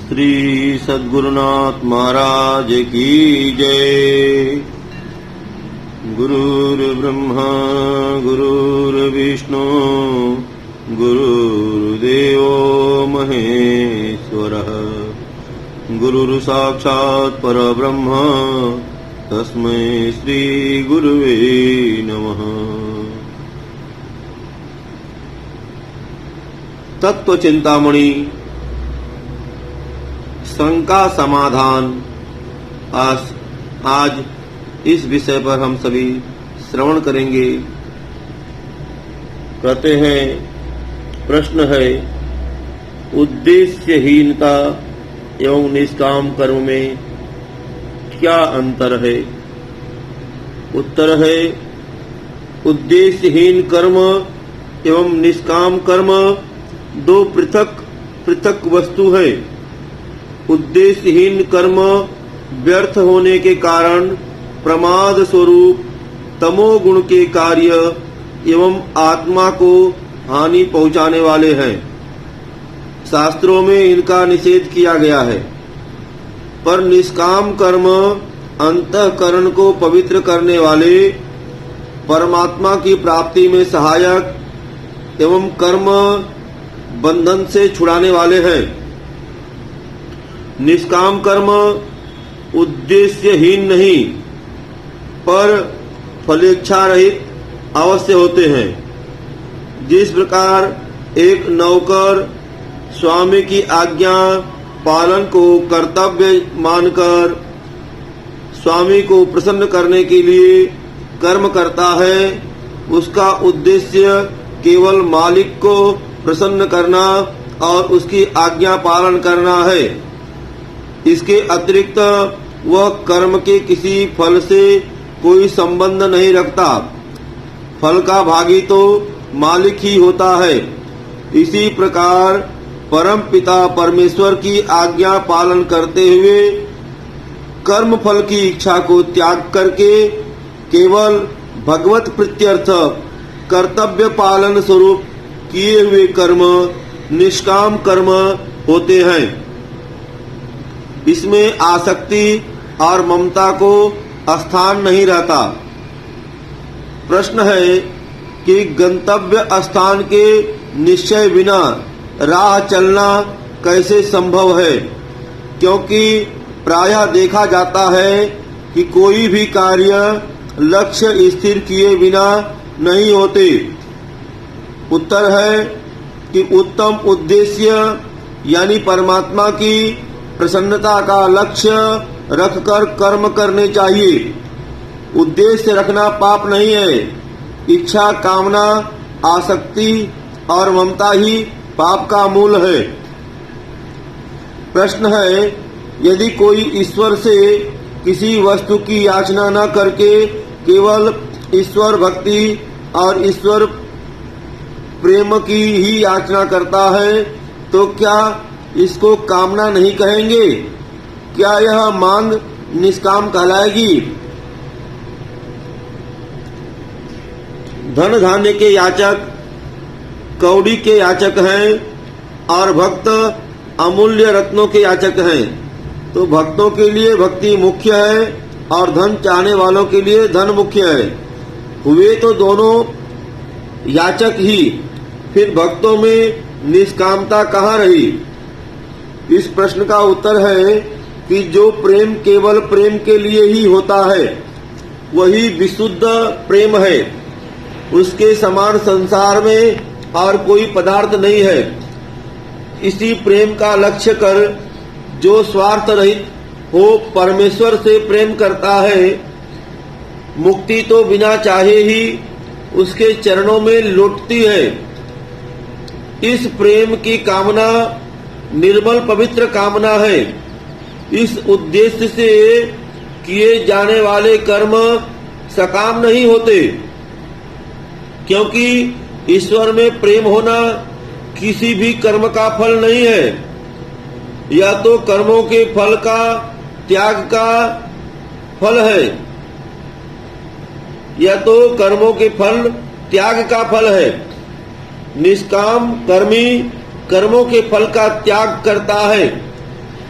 श्री सद्गुरुनाथ महाराज की जय। गुरुर्ब्रह्मा गुरुर्विष्णु गुरुर्देवो महेश्वरः गुरुर्साक्षात् परब्रह्म तस्मै श्री गुरुवे नमः। तत्व चिंतामणि शंका समाधान। आज इस विषय पर हम सभी श्रवण करेंगे। कहते हैं, प्रश्न है, उद्देश्यहीनता एवं निष्काम कर्म में क्या अंतर है? उत्तर है, उद्देश्यहीन कर्म एवं निष्काम कर्म दो पृथक पृथक वस्तु है। उद्देश्यहीन कर्म व्यर्थ होने के कारण प्रमाद स्वरूप तमोगुण के कार्य एवं आत्मा को हानि पहुंचाने वाले हैं। शास्त्रों में इनका निषेध किया गया है। पर निष्काम कर्म अंतःकरण को पवित्र करने वाले, परमात्मा की प्राप्ति में सहायक एवं कर्म बंधन से छुड़ाने वाले हैं। निष्काम कर्म उद्देश्यहीन नहीं पर फलेच्छा रहित अवश्य होते हैं। जिस प्रकार एक नौकर स्वामी की आज्ञा पालन को कर्तव्य मानकर स्वामी को प्रसन्न करने के लिए कर्म करता है, उसका उद्देश्य केवल मालिक को प्रसन्न करना और उसकी आज्ञा पालन करना है। इसके अतिरिक्त वह कर्म के किसी फल से कोई संबंध नहीं रखता। फल का भागी तो मालिक ही होता है। इसी प्रकार परम पिता परमेश्वर की आज्ञा पालन करते हुए कर्म फल की इच्छा को त्याग करके केवल भगवत प्रीत्यर्थ कर्तव्य पालन स्वरूप किए हुए कर्म निष्काम कर्म होते हैं। इसमें आसक्ति और ममता को स्थान नहीं रहता। प्रश्न है कि गंतव्य स्थान के निश्चय बिना राह चलना कैसे संभव है? क्योंकि प्रायः देखा जाता है कि कोई भी कार्य लक्ष्य स्थिर किए बिना नहीं होते। उत्तर है कि उत्तम उद्देश्य यानी परमात्मा की प्रसन्नता का लक्ष्य रखकर कर्म करने चाहिए। उद्देश्य रखना पाप नहीं है। इच्छा, कामना, आसक्ति और ममता ही पाप का मूल है। प्रश्न है, यदि कोई ईश्वर से किसी वस्तु की याचना न करके केवल ईश्वर भक्ति और ईश्वर प्रेम की ही याचना करता है, तो क्या इसको कामना नहीं कहेंगे? क्या यह मांग निष्काम कहलाएगी? धन धान्य के याचक कौड़ी के याचक हैं और भक्त अमूल्य रत्नों के याचक हैं। तो भक्तों के लिए भक्ति मुख्य है और धन चाहने वालों के लिए धन मुख्य है। हुए तो दोनों याचक ही, फिर भक्तों में निष्कामता कहाँ रही? इस प्रश्न का उत्तर है कि जो प्रेम केवल प्रेम के लिए ही होता है वही विशुद्ध प्रेम है। उसके समान संसार में और कोई पदार्थ नहीं है। इसी प्रेम का लक्ष्य कर जो स्वार्थ रहित हो परमेश्वर से प्रेम करता है, मुक्ति तो बिना चाहे ही उसके चरणों में लौटती है। इस प्रेम की कामना निर्मल पवित्र कामना है। इस उद्देश्य से किए जाने वाले कर्म सकाम नहीं होते, क्योंकि ईश्वर में प्रेम होना किसी भी कर्म का फल नहीं है। या तो कर्मों के फल का त्याग का फल है, या तो कर्मों के फल त्याग का फल है। निष्काम कर्मी कर्मों के फल का त्याग करता है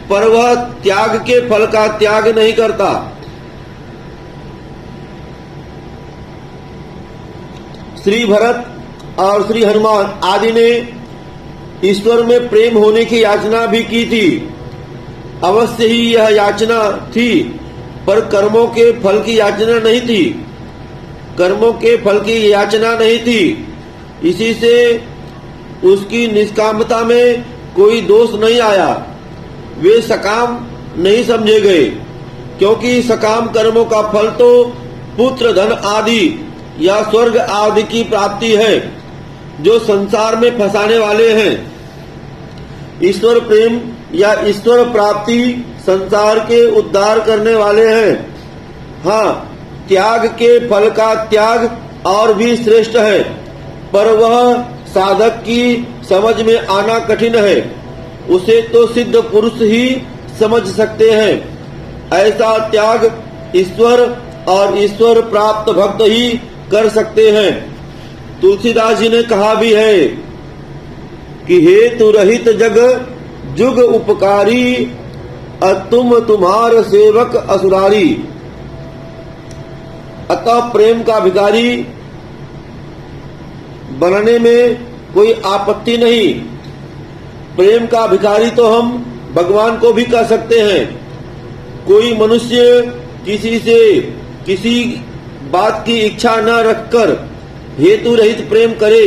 पर वह त्याग के फल का त्याग नहीं करता। श्री भरत और श्री हनुमान आदि ने ईश्वर में प्रेम होने की याचना भी की थी। अवश्य ही यह याचना थी, पर कर्मों के फल की याचना नहीं थी। कर्मों के फल की याचना नहीं थी, इसी से उसकी निष्कामता में कोई दोष नहीं आया। वे सकाम नहीं समझे गए, क्योंकि सकाम कर्मों का फल तो पुत्र, धन आदि या स्वर्ग आदि की प्राप्ति है, जो संसार में फंसाने वाले हैं। ईश्वर प्रेम या ईश्वर प्राप्ति संसार के उद्धार करने वाले हैं। हाँ, त्याग के फल का त्याग और भी श्रेष्ठ है, पर वह साधक की समझ में आना कठिन है। उसे तो सिद्ध पुरुष ही समझ सकते हैं। ऐसा त्याग ईश्वर और ईश्वर प्राप्त भक्त ही कर सकते हैं। तुलसीदास जी ने कहा भी है कि हेतु रहित जग जुग उपकारी, तुम तुम्हार सेवक असुरारी। अतः प्रेम का भिखारी बनने में कोई आपत्ति नहीं। प्रेम का भिखारी तो हम भगवान को भी कह सकते हैं। कोई मनुष्य किसी से किसी बात की इच्छा न रखकर हेतु रहित प्रेम करे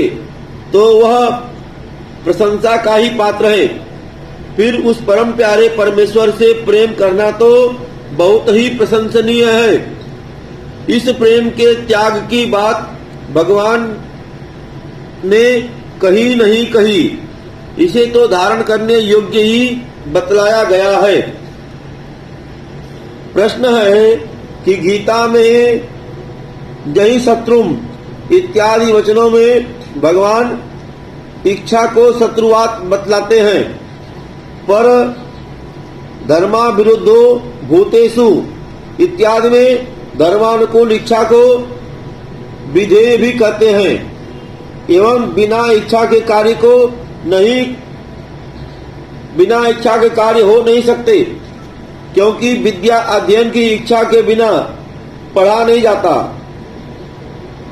तो वह प्रशंसा का ही पात्र है। फिर उस परम प्यारे परमेश्वर से प्रेम करना तो बहुत ही प्रशंसनीय है। इस प्रेम के त्याग की बात भगवान ने कही नहीं कही, इसे तो धारण करने योग्य ही बतलाया गया है। प्रश्न है कि गीता में जहि शत्रुम इत्यादि वचनों में भगवान इच्छा को शत्रुवात बतलाते हैं, पर धर्मा विरुद्धो भूतेषु इत्यादि में धर्मानुकूल इच्छा को विधेय भी कहते हैं। एवं बिना इच्छा के कार्य को नहीं, बिना इच्छा के कार्य हो नहीं सकते, क्योंकि विद्या अध्ययन की इच्छा के बिना पढ़ा नहीं जाता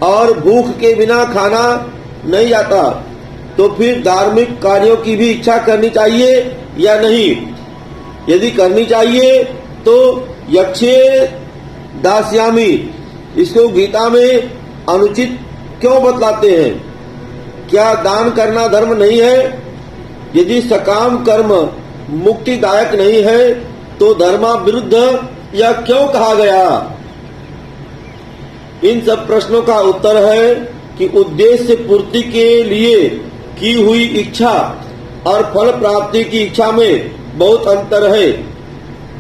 और भूख के बिना खाना नहीं जाता। तो फिर धार्मिक कार्यों की भी इच्छा करनी चाहिए या नहीं? यदि करनी चाहिए तो यक्षे दास्यामी इसको गीता में अनुचित क्यों बतलाते हैं? क्या दान करना धर्म नहीं है? यदि सकाम कर्म मुक्तिदायक नहीं है तो धर्मा विरुद्ध यह क्यों कहा गया? इन सब प्रश्नों का उत्तर है कि उद्देश्य पूर्ति के लिए की हुई इच्छा और फल प्राप्ति की इच्छा में बहुत अंतर है।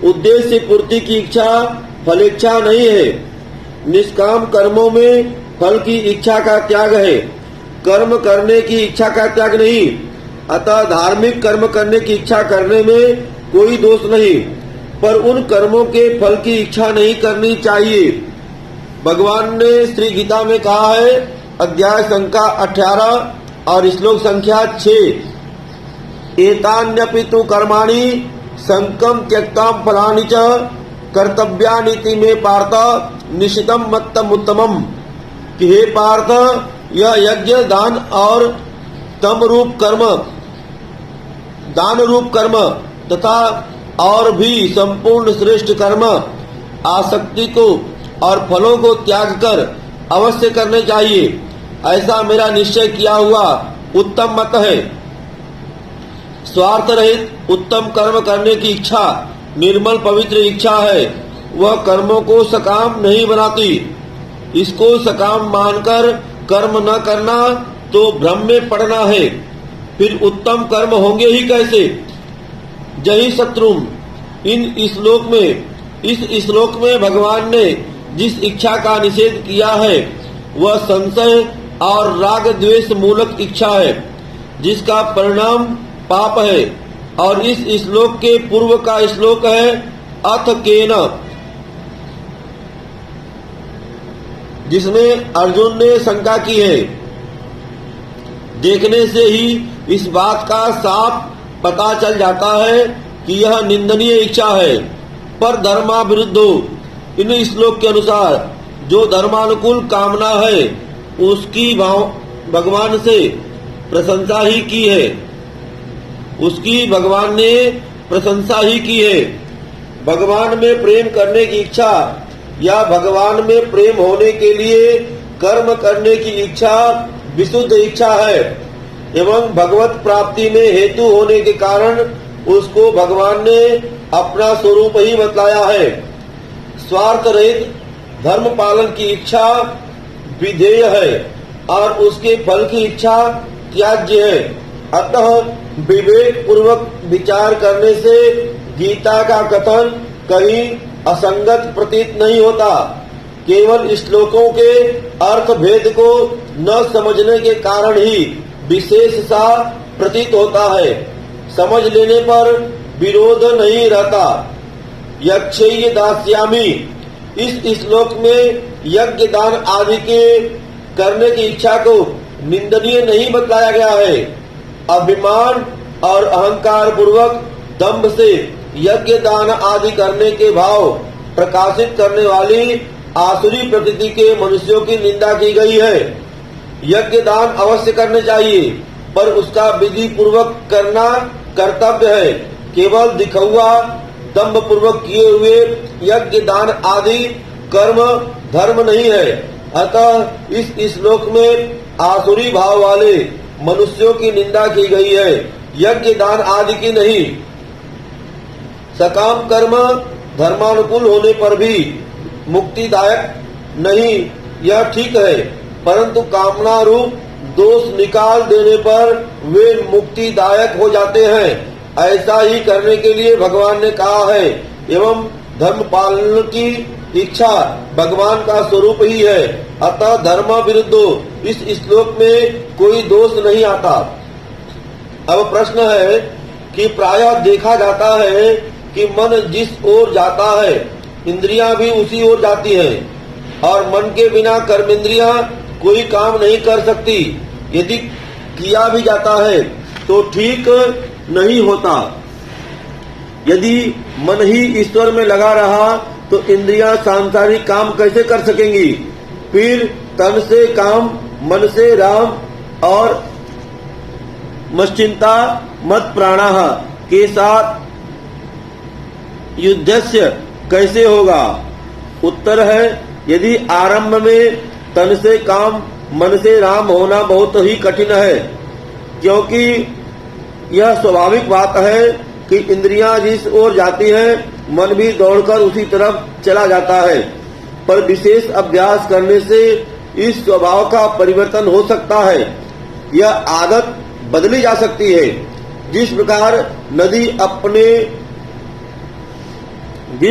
उद्देश्य पूर्ति की इच्छा फलेच्छा नहीं है। निष्काम कर्मों में फल की इच्छा का त्याग है, कर्म करने की इच्छा का त्याग नहीं। अतः धार्मिक कर्म करने की इच्छा करने में कोई दोष नहीं, पर उन कर्मों के फल की इच्छा नहीं करनी चाहिए। भगवान ने श्री गीता में कहा है, अध्याय संख्या 18 और श्लोक संख्या 6, एतान्यपि तु कर्माणि संकम त्यक्ताम फलानि च कर्तव्यानीति में पार्थ निशितम मत्तम उत्तमम। कि हे पार्थ, यह यज्ञ दान और तम रूप कर्म, दान रूप कर्म तथा और भी संपूर्ण श्रेष्ठ कर्म आसक्ति को और फलों को त्याग कर अवश्य करने चाहिए। ऐसा मेरा निश्चय किया हुआ उत्तम मत है। स्वार्थ रहित उत्तम कर्म करने की इच्छा निर्मल पवित्र इच्छा है। वह कर्मों को सकाम नहीं बनाती। इसको सकाम मानकर कर्म न करना तो भ्रम में पड़ना है। फिर उत्तम कर्म होंगे ही कैसे? जहि शत्रुम, इस श्लोक में भगवान ने जिस इच्छा का निषेध किया है वह संशय और राग द्वेष मूलक इच्छा है, जिसका परिणाम पाप है। और इस श्लोक के पूर्व का श्लोक है अथ केन, जिसमें अर्जुन ने शंका की है। देखने से ही इस बात का साफ पता चल जाता है कि यह निंदनीय इच्छा है, पर धर्माविरुद्ध हो। इन श्लोक के अनुसार जो धर्मानुकूल कामना है उसकी भगवान से प्रशंसा ही की है, उसकी भगवान ने प्रशंसा ही की है। भगवान में प्रेम करने की इच्छा या भगवान में प्रेम होने के लिए कर्म करने की इच्छा विशुद्ध इच्छा है एवं भगवत प्राप्ति में हेतु होने के कारण उसको भगवान ने अपना स्वरूप ही बतलाया है। स्वार्थ रहित धर्म पालन की इच्छा विधेय है और उसके फल की इच्छा त्याज्य है। अतः विवेक पूर्वक विचार करने से गीता का कथन कहीं असंगत प्रतीत नहीं होता। केवल श्लोकों के अर्थ भेद को न समझने के कारण ही विशेष सा प्रतीत होता है। समझ लेने पर विरोध नहीं रहता। यक्षेय दास्यामि, इस श्लोक में यज्ञ दान आदि के करने की इच्छा को निंदनीय नहीं बतलाया गया है। अभिमान और अहंकार पूर्वक दंभ से यज्ञ दान आदि करने के भाव प्रकाशित करने वाली आसुरी प्रकृति के मनुष्यों की निंदा की गई है। यज्ञ दान अवश्य करने चाहिए, पर उसका विधि पूर्वक करना कर्तव्य है। केवल दिखौआ दंभ पूर्वक किए हुए यज्ञ दान आदि कर्म धर्म नहीं है। अतः इस श्लोक में आसुरी भाव वाले मनुष्यों की निंदा की गई है, यज्ञ दान आदि की नहीं। सकाम कर्म धर्मानुकूल होने पर भी मुक्तिदायक नहीं, यह ठीक है, परंतु कामना रूप दोष निकाल देने पर वे मुक्तिदायक हो जाते हैं। ऐसा ही करने के लिए भगवान ने कहा है एवं धर्म पालन की इच्छा भगवान का स्वरूप ही है। अतः धर्म विरुद्ध इस श्लोक में कोई दोष नहीं आता। अब प्रश्न है कि प्रायः देखा जाता है कि मन जिस ओर जाता है इंद्रियां भी उसी ओर जाती हैं और मन के बिना कर्मेंद्रियां कोई काम नहीं कर सकती। यदि किया भी जाता है तो ठीक नहीं होता। यदि मन ही ईश्वर में लगा रहा तो इंद्रियां सांसारिक काम कैसे कर सकेंगी? फिर तन से काम, मन से राम और मश्चिंता मत प्राणाः के साथ युद्धस्य कैसे होगा? उत्तर है, यदि आरंभ में तन से काम मन से राम होना बहुत ही कठिन है, क्योंकि यह स्वाभाविक बात है कि इंद्रियां जिस ओर जाती हैं मन भी दौड़कर उसी तरफ चला जाता है। पर विशेष अभ्यास करने से इस स्वभाव का परिवर्तन हो सकता है, यह आदत बदली जा सकती है। जिस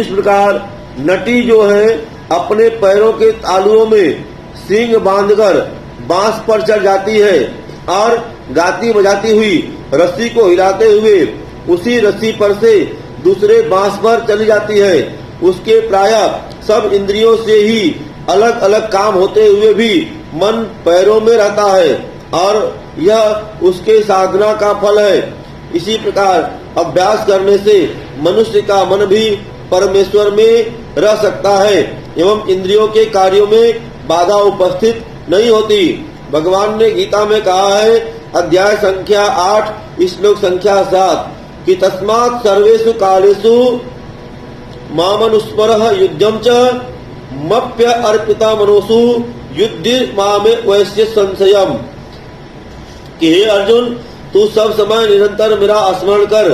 प्रकार नटी जो है अपने पैरों के तालुओं में सींग बांधकर बांस पर चढ़ जाती है और गाती बजाती हुई रस्सी को हिलाते हुए उसी रस्सी पर से दूसरे बांस पर चली जाती है, उसके प्रायः सब इंद्रियों से ही अलग अलग काम होते हुए भी मन पैरों में रहता है और यह उसके साधना का फल है। इसी प्रकार अभ्यास करने से मनुष्य का मन भी परमेश्वर में रह सकता है एवं इंद्रियों के कार्यों में बाधा उपस्थित नहीं होती। भगवान ने गीता में कहा है, अध्याय संख्या 8 श्लोक संख्या 7 कि तस्मात् सर्वेषु कालेषु मामनुस्मरः युद्धं च मप्य अर्पिता मनोषु युद्धि मामे वैश्य संशयम्। कि हे अर्जुन, तू सब समय निरंतर मेरा स्मरण कर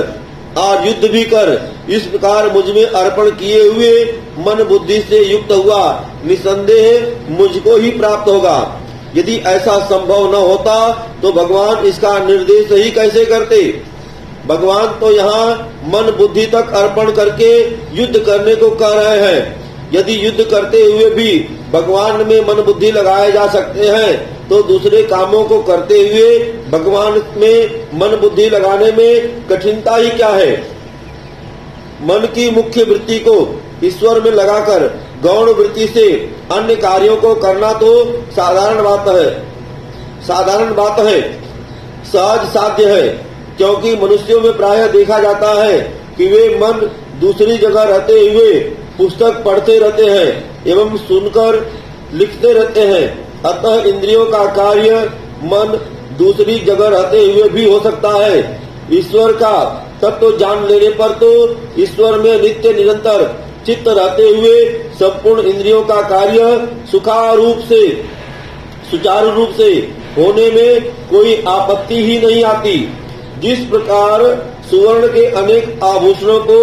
और युद्ध भी कर। इस प्रकार मुझ में अर्पण किए हुए मन बुद्धि से युक्त हुआ निसंदेह मुझको ही प्राप्त होगा। यदि ऐसा संभव न होता तो भगवान इसका निर्देश ही कैसे करते? भगवान तो यहाँ मन बुद्धि तक अर्पण करके युद्ध करने को कह रहे हैं। यदि युद्ध करते हुए भी भगवान में मन बुद्धि लगाए जा सकते हैं तो दूसरे कामों को करते हुए भगवान में मन बुद्धि लगाने में कठिनता ही क्या है? मन की मुख्य वृत्ति को ईश्वर में लगाकर गौण वृत्ति से अन्य कार्यों को करना तो साधारण बात है, सहज साध्य है, क्योंकि मनुष्यों में प्रायः देखा जाता है कि वे मन दूसरी जगह रहते हुए पुस्तक पढ़ते रहते हैं एवं सुनकर लिखते रहते हैं। अतः इंद्रियों का कार्य मन दूसरी जगह रहते हुए भी हो सकता है। ईश्वर का तत्व जान लेने पर तो ईश्वर में नित्य निरंतर चित्त रहते हुए संपूर्ण इंद्रियों का कार्य सुचारू रूप से होने में कोई आपत्ति ही नहीं आती। जिस प्रकार सुवर्ण के अनेक आभूषणों को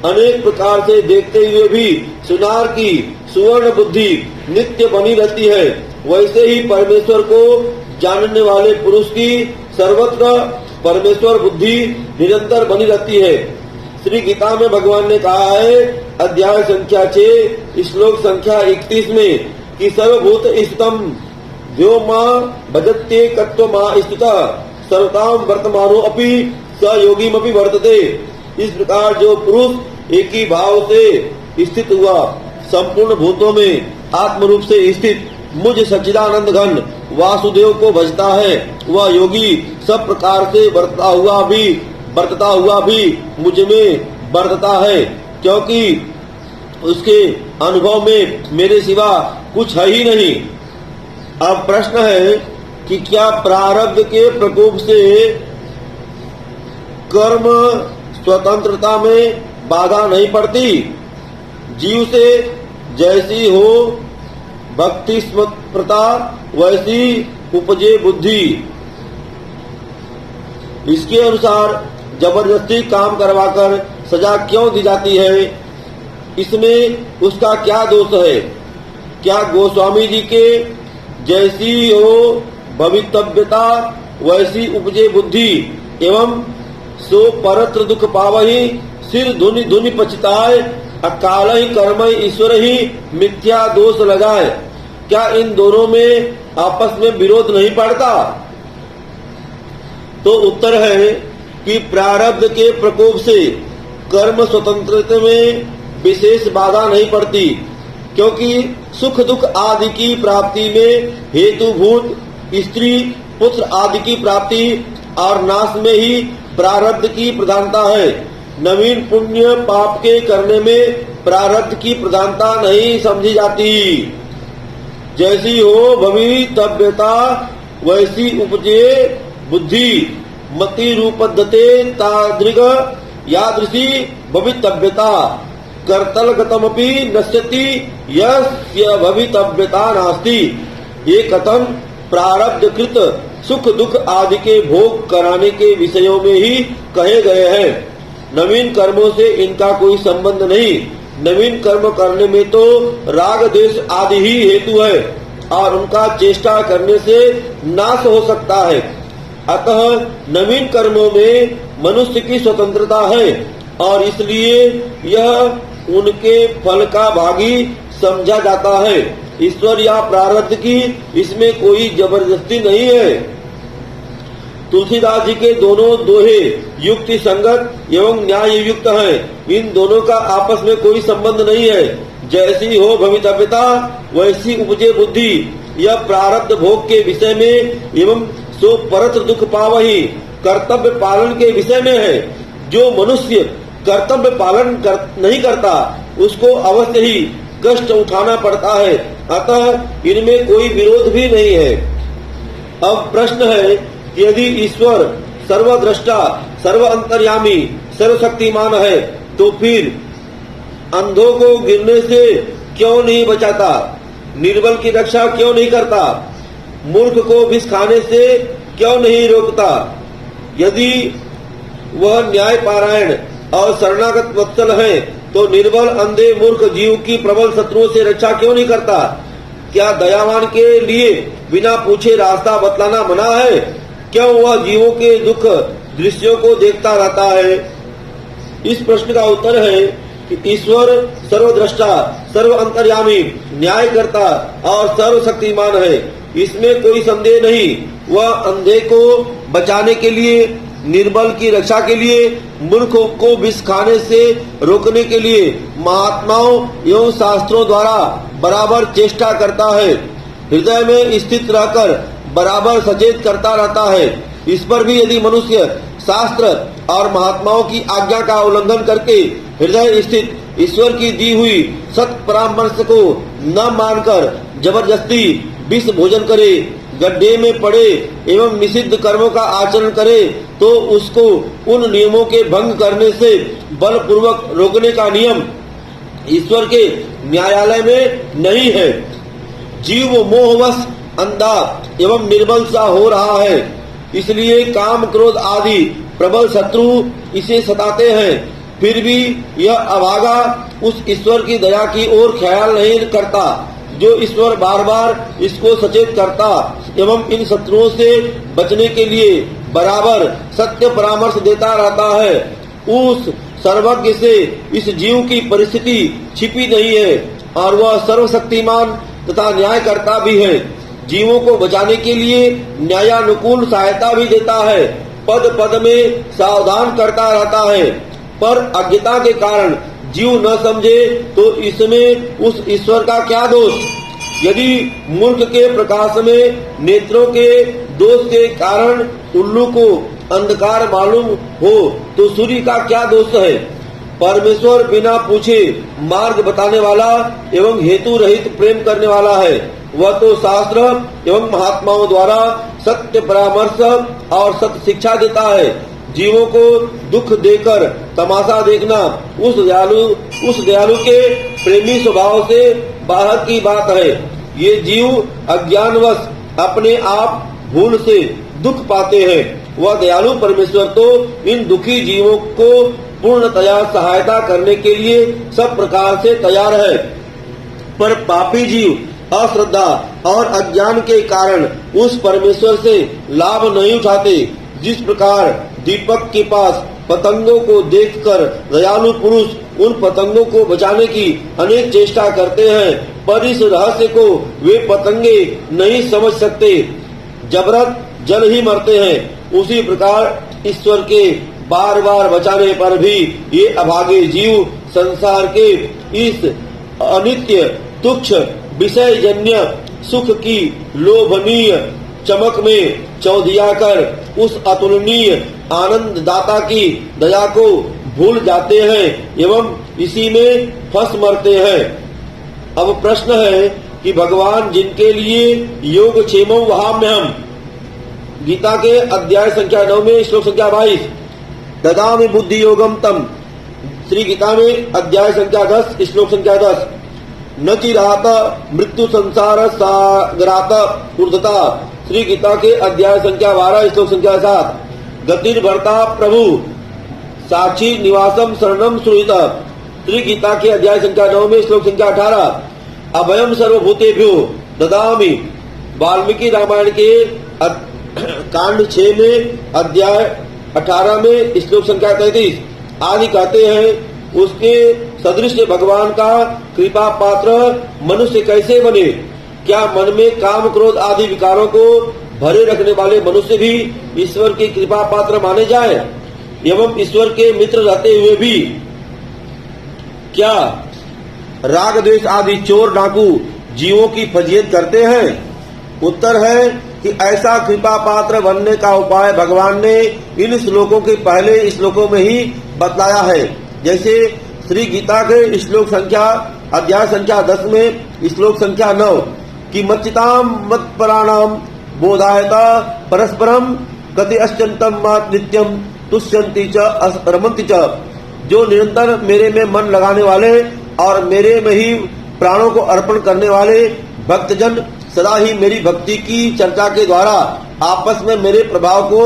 अनेक प्रकार से देखते हुए भी सुनार की सुवर्ण बुद्धि नित्य बनी रहती है, वैसे ही परमेश्वर को जानने वाले पुरुष की सर्वत्र परमेश्वर बुद्धि निरंतर बनी रहती है। श्री गीता में भगवान ने कहा है, अध्याय संख्या 6 श्लोक संख्या 31 में कि सर्वभूत स्थितम व्योमा भजत्ये कत्वमा स्थितः सर्वताम वर्तमानो अपि स योगीमपि वर्तते। इस प्रकार जो पुरुष एक ही भाव से स्थित हुआ संपूर्ण भूतों में आत्म रूप से स्थित मुझ सच्चिदानंद घन वासुदेव को भजता है, वह योगी सब प्रकार से बरतता हुआ भी मुझ में बरतता है, क्योंकि उसके अनुभव में मेरे सिवा कुछ है ही नहीं। अब प्रश्न है कि क्या प्रारब्ध के प्रकोप से कर्म स्वतंत्रता में बाधा नहीं पड़ती? जीव से जैसी हो भक्ति स्मृता वैसी उपजे बुद्धि। इसके अनुसार जबरदस्ती काम करवाकर सजा क्यों दी जाती है? इसमें उसका क्या दोष है? क्या गोस्वामी जी के जैसी हो भवितव्यता वैसी उपजे बुद्धि एवं सो परत्र दुख पावही सिर धुनि धुनि पछताए अकाल ही कर्म ईश्वर ही मिथ्या दोष लगाए। क्या इन दोनों में आपस में विरोध नहीं पड़ता? तो उत्तर है कि प्रारब्ध के प्रकोप से कर्म स्वतंत्रता में विशेष बाधा नहीं पड़ती, क्योंकि सुख दुख आदि की प्राप्ति में हेतुभूत स्त्री पुत्र आदि की प्राप्ति और नाश में ही प्रारब्ध की प्रधानता है। नवीन पुण्य पाप के करने में प्रारब्ध की प्रधानता नहीं समझी जाती। जैसी हो भवितव्यता वैसी उपजे बुद्धि मति रूपद्धते तादृग यादृशी भवितव्यता कर्तलगतमपि नश्यति यस्य भवितव्यता नास्ति। ये कथन प्रारब्ध कृत सुख दुख आदि के भोग कराने के विषयों में ही कहे गए हैं। नवीन कर्मों से इनका कोई संबंध नहीं। नवीन कर्म करने में तो राग द्वेष आदि ही हेतु है और उनका चेष्टा करने से नाश हो सकता है। अतः नवीन कर्मों में मनुष्य की स्वतंत्रता है और इसलिए यह उनके फल का भागी समझा जाता है। ईश्वर या प्रारब्ध की इसमें कोई जबरदस्ती नहीं है। तुलसीदास जी के दोनों दोहे युक्ति संगत एवं न्याय युक्त हैं। इन दोनों का आपस में कोई संबंध नहीं है। जैसी हो भवितव्यता वैसी उपजे बुद्धि, यह प्रारब्ध भोग के विषय में एवं सो परत्र दुख पावही कर्तव्य पालन के विषय में है। जो मनुष्य कर्तव्य पालन नहीं करता उसको अवश्य ही कष्ट उठाना पड़ता है। अतः इनमें कोई विरोध भी नहीं है। अब प्रश्न है कि यदि ईश्वर सर्वद्रष्टा सर्व अंतर्यामी सर्वशक्तिमान है तो फिर अंधों को गिरने से क्यों नहीं बचाता? निर्बल की रक्षा क्यों नहीं करता? मूर्ख को विष खाने से क्यों नहीं रोकता? यदि वह न्याय पारायण और शरणागत वत्सल है तो निर्बल अंधे मूर्ख जीव की प्रबल शत्रुओं से रक्षा क्यों नहीं करता? क्या दयावान के लिए बिना पूछे रास्ता बतलाना मना है? क्यों वह जीवों के दुख दृश्यों को देखता रहता है? इस प्रश्न का उत्तर है कि ईश्वर सर्वद्रष्टा सर्व अंतर्यामी न्यायकर्ता और सर्वशक्तिमान है। इसमें कोई संदेह नहीं। वह अंधे को बचाने के लिए, निर्बल की रक्षा के लिए, मूर्खों को विष खाने से रोकने के लिए महात्माओं एवं शास्त्रों द्वारा बराबर चेष्टा करता है। हृदय में स्थित रहकर बराबर सचेत करता रहता है। इस पर भी यदि मनुष्य शास्त्र और महात्माओं की आज्ञा का उल्लंघन करके हृदय स्थित ईश्वर की दी हुई सत परामर्श को न मानकर जबरदस्ती विष भोजन करे, गड्ढे में पड़े एवं निषिद्ध कर्मों का आचरण करे तो उसको उन नियमों के भंग करने से बलपूर्वक रोकने का नियम ईश्वर के न्यायालय में नहीं है। जीव मोहवश अंधा एवं निर्बल सा हो रहा है, इसलिए काम क्रोध आदि प्रबल शत्रु इसे सताते हैं, फिर भी यह अभागा उस ईश्वर की दया की ओर ख्याल नहीं करता जो ईश्वर बार बार इसको सचेत करता एवं इन शत्रुओं से बचने के लिए बराबर सत्य परामर्श देता रहता है। उस सर्वज्ञ से इस जीव की परिस्थिति छिपी नहीं है और वह सर्वशक्तिमान तथा न्यायकर्ता भी है। जीवों को बचाने के लिए न्यायानुकूल सहायता भी देता है, पद पद में सावधान करता रहता है, पर अज्ञता के कारण जीव न समझे तो इसमें उस ईश्वर का क्या दोष। यदि मूर्ख के प्रकाश में नेत्रों के दोष के कारण उल्लू को अंधकार मालूम हो तो सूर्य का क्या दोष है। परमेश्वर बिना पूछे मार्ग बताने वाला एवं हेतु रहित प्रेम करने वाला है। वह तो शास्त्र एवं महात्माओं द्वारा सत्य परामर्श और सत्य शिक्षा देता है। जीवों को दुख देकर तमाशा देखना उस दयालु के प्रेमी स्वभाव से बाहर की बात है। ये जीव अज्ञानवश अपने आप भूल से दुख पाते हैं। वह दयालु परमेश्वर तो इन दुखी जीवों को पूर्णतया सहायता करने के लिए सब प्रकार से तैयार है, पर पापी जीव अश्रद्धा और अज्ञान के कारण उस परमेश्वर से लाभ नहीं उठाते। जिस प्रकार दीपक के पास पतंगों को देखकर दयालु पुरुष उन पतंगों को बचाने की अनेक चेष्टा करते हैं, पर इस रहस्य को वे पतंगे नहीं समझ सकते, जबरत जल ही मरते हैं। उसी प्रकार ईश्वर के बार बार बचाने पर भी ये अभागे जीव संसार के इस अनित्य तुच्छ विषय जन्य सुख की लोभनीय चमक में चौधिया कर उस अतुलनीय आनंद दाता की दया को भूल जाते हैं एवं इसी में फंस मरते हैं। अब प्रश्न है कि भगवान जिनके लिए योग क्षेमो वहाम्यहम्, गीता के अध्याय संख्या 9 में श्लोक संख्या 22, ददामि बुद्धि योगम तम, श्री गीता में अध्याय संख्या 10 श्लोक संख्या 10, न चिरात मृत्यु संसार सागरात ऊर्ध्वता, श्री गीता के अध्याय संख्या 12 श्लोक संख्या 7, गतिर्भर्ता प्रभु साक्षी निवासम शरणम सुहिता, श्री गीता के अध्याय संख्या 9 में श्लोक संख्या 18, अभयम सर्वभूतेभ्यो ददामि, वाल्मीकि रामायण के कांड 6 में अध्याय 18 में श्लोक संख्या 33 आदि कहते हैं। उसके सदृश भगवान का कृपा पात्र मनुष्य कैसे बने? क्या मन में काम क्रोध आदि विकारों को भरे रखने वाले मनुष्य भी ईश्वर की कृपा पात्र माने जाए एवं ईश्वर के मित्र रहते हुए भी क्या राग द्वेष आदि चोर डाकू जीवों की फजीयत करते हैं? उत्तर है कि ऐसा कृपा पात्र बनने का उपाय भगवान ने इन श्लोकों के पहले श्लोकों में ही बतलाया है। जैसे श्री गीता के श्लोक संख्या अध्याय संख्या 10 में श्लोक संख्या 9 कि मच्चिताम मत्पराणाम बोधायता परस्परम गति अत्यंतम मात नित्यम तुष्यंति च रमन्ति च, जो निरंतर मेरे में मन लगाने वाले और मेरे में ही प्राणों को अर्पण करने वाले भक्तजन सदा ही मेरी भक्ति की चर्चा के द्वारा आपस में मेरे प्रभाव को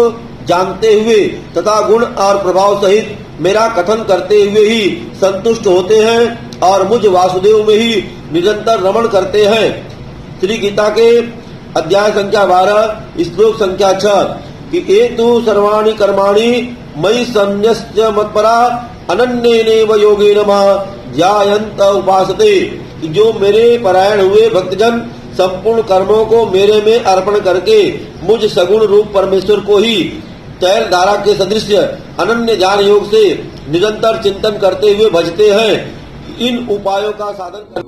जानते हुए तथा गुण और प्रभाव सहित मेरा कथन करते हुए ही संतुष्ट होते हैं और मुझ वासुदेव में ही निरंतर रमण करते हैं। श्री गीता के अध्याय संख्या 12 श्लोक संख्या 6 कि एतु सर्वाणि कर्माणि मयि सन्न्यस्य मत्परा अनन्येनैव योगेन मां ध्यायन्त उपासते, जो मेरे परायण हुए भक्तजन संपूर्ण कर्मों को मेरे में अर्पण करके मुझ सगुण रूप परमेश्वर को ही तैल धारा के सदृश अनन्य ज्ञान योग से निरंतर चिंतन करते हुए भजते हैं। इन उपायों का साधन